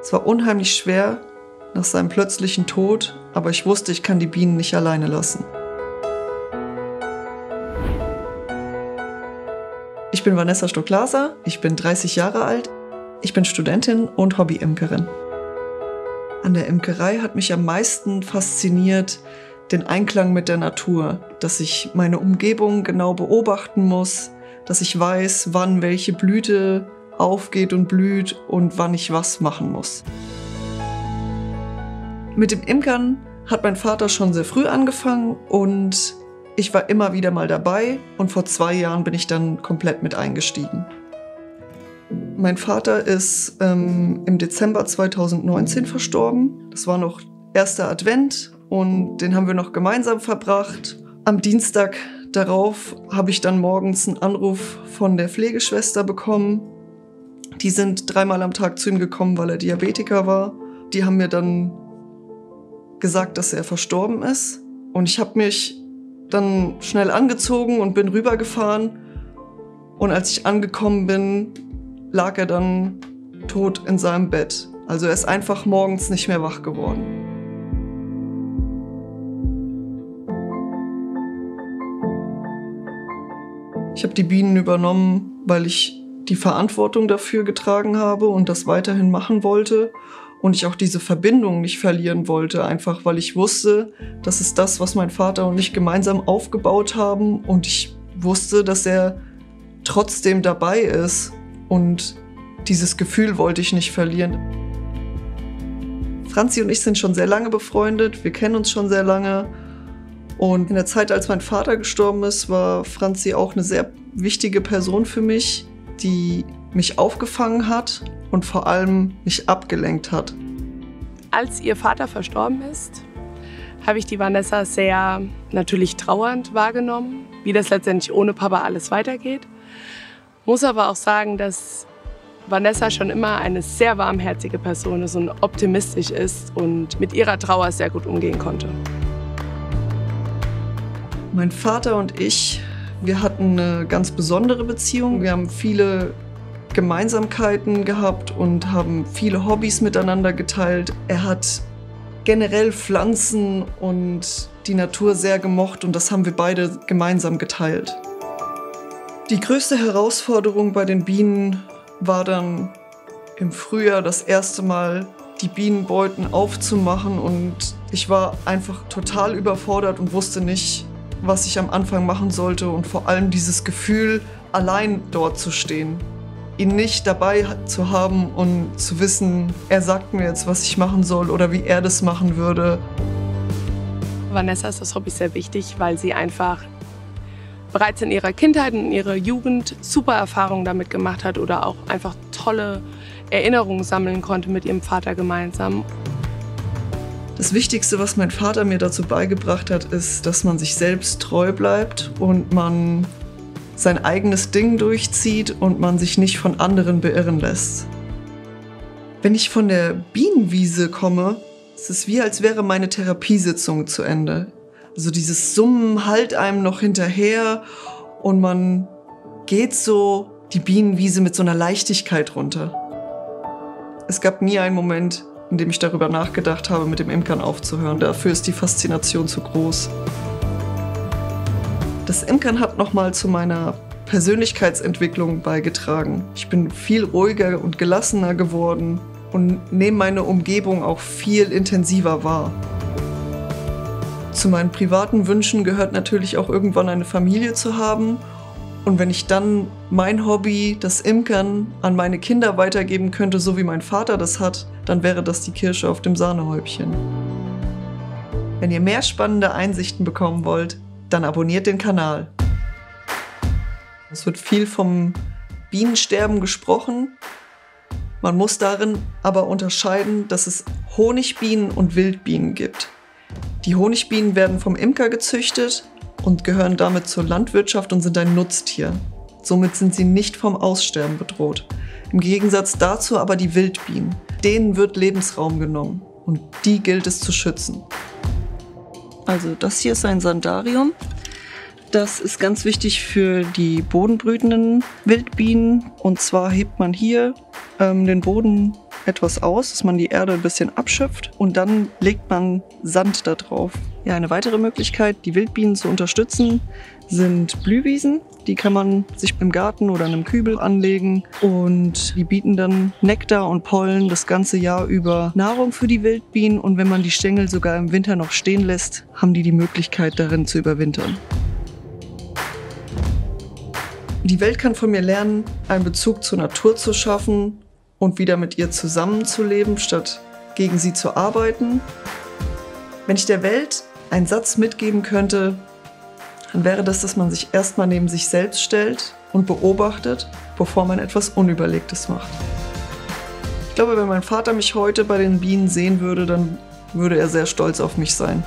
Es war unheimlich schwer nach seinem plötzlichen Tod, aber ich wusste, ich kann die Bienen nicht alleine lassen. Ich bin Vanessa Stocklaser, ich bin 30 Jahre alt, ich bin Studentin und Hobby-Imkerin. An der Imkerei hat mich am meisten fasziniert den Einklang mit der Natur, dass ich meine Umgebung genau beobachten muss, dass ich weiß, wann welche Blüte aufgeht und blüht und wann ich was machen muss. Mit dem Imkern hat mein Vater schon sehr früh angefangen und ich war immer wieder mal dabei und vor 2 Jahren bin ich dann komplett mit eingestiegen. Mein Vater ist im Dezember 2019 verstorben. Das war noch erster Advent und den haben wir noch gemeinsam verbracht. Am Dienstag darauf habe ich dann morgens einen Anruf von der Pflegeschwester bekommen. Die sind 3-mal am Tag zu ihm gekommen, weil er Diabetiker war. Die haben mir dann gesagt, dass er verstorben ist. Und ich habe mich dann schnell angezogen und bin rübergefahren. Und als ich angekommen bin, lag er dann tot in seinem Bett. Also er ist einfach morgens nicht mehr wach geworden. Ich habe die Bienen übernommen, weil ich die Verantwortung dafür getragen habe und das weiterhin machen wollte. Und ich auch diese Verbindung nicht verlieren wollte, einfach weil ich wusste, das ist das, was mein Vater und ich gemeinsam aufgebaut haben. Und ich wusste, dass er trotzdem dabei ist. Und dieses Gefühl wollte ich nicht verlieren. Franzi und ich sind schon sehr lange befreundet, wir kennen uns schon sehr lange. Und in der Zeit, als mein Vater gestorben ist, war Franzi auch eine sehr wichtige Person für mich, die mich aufgefangen hat und vor allem mich abgelenkt hat. Als ihr Vater verstorben ist, habe ich die Vanessa sehr natürlich trauernd wahrgenommen, wie das letztendlich ohne Papa alles weitergeht. Muss aber auch sagen, dass Vanessa schon immer eine sehr warmherzige Person ist und optimistisch ist und mit ihrer Trauer sehr gut umgehen konnte. Mein Vater und ich, wir hatten eine ganz besondere Beziehung. Wir haben viele Gemeinsamkeiten gehabt und haben viele Hobbys miteinander geteilt. Er hat generell Pflanzen und die Natur sehr gemocht und das haben wir beide gemeinsam geteilt. Die größte Herausforderung bei den Bienen war dann im Frühjahr das erste Mal, die Bienenbeuten aufzumachen und ich war einfach total überfordert und wusste nicht, was ich am Anfang machen sollte und vor allem dieses Gefühl, allein dort zu stehen. Ihn nicht dabei zu haben und zu wissen, er sagt mir jetzt, was ich machen soll oder wie er das machen würde. Vanessa ist das Hobby sehr wichtig, weil sie einfach bereits in ihrer Kindheit und in ihrer Jugend super Erfahrungen damit gemacht hat oder auch einfach tolle Erinnerungen sammeln konnte mit ihrem Vater gemeinsam. Das Wichtigste, was mein Vater mir dazu beigebracht hat, ist, dass man sich selbst treu bleibt und man sein eigenes Ding durchzieht und man sich nicht von anderen beirren lässt. Wenn ich von der Bienenwiese komme, ist es wie, als wäre meine Therapiesitzung zu Ende. Also dieses Summen hallt einem noch hinterher und man geht so die Bienenwiese mit so einer Leichtigkeit runter. Es gab nie einen Moment, in dem ich darüber nachgedacht habe, mit dem Imkern aufzuhören. Dafür ist die Faszination zu groß. Das Imkern hat nochmal zu meiner Persönlichkeitsentwicklung beigetragen. Ich bin viel ruhiger und gelassener geworden und nehme meine Umgebung auch viel intensiver wahr. Zu meinen privaten Wünschen gehört natürlich auch irgendwann eine Familie zu haben. Und wenn ich dann mein Hobby, das Imkern, an meine Kinder weitergeben könnte, so wie mein Vater das hat, dann wäre das die Kirsche auf dem Sahnehäubchen. Wenn ihr mehr spannende Einsichten bekommen wollt, dann abonniert den Kanal. Es wird viel vom Bienensterben gesprochen. Man muss darin aber unterscheiden, dass es Honigbienen und Wildbienen gibt. Die Honigbienen werden vom Imker gezüchtet und gehören damit zur Landwirtschaft und sind ein Nutztier. Somit sind sie nicht vom Aussterben bedroht. Im Gegensatz dazu aber die Wildbienen. Denen wird Lebensraum genommen und die gilt es zu schützen. Also das hier ist ein Sandarium. Das ist ganz wichtig für die bodenbrütenden Wildbienen. Und zwar hebt man hier den Boden etwas aus, dass man die Erde ein bisschen abschöpft und dann legt man Sand da drauf. Ja, eine weitere Möglichkeit, die Wildbienen zu unterstützen, sind Blühwiesen. Die kann man sich im Garten oder in einem Kübel anlegen und die bieten dann Nektar und Pollen das ganze Jahr über Nahrung für die Wildbienen und wenn man die Stängel sogar im Winter noch stehen lässt, haben die Möglichkeit darin zu überwintern. Die Welt kann von mir lernen, einen Bezug zur Natur zu schaffen und wieder mit ihr zusammenzuleben, statt gegen sie zu arbeiten. Wenn ich der Welt einen Satz mitgeben könnte, dann wäre das, dass man sich erstmal neben sich selbst stellt und beobachtet, bevor man etwas Unüberlegtes macht. Ich glaube, wenn mein Vater mich heute bei den Bienen sehen würde, dann würde er sehr stolz auf mich sein.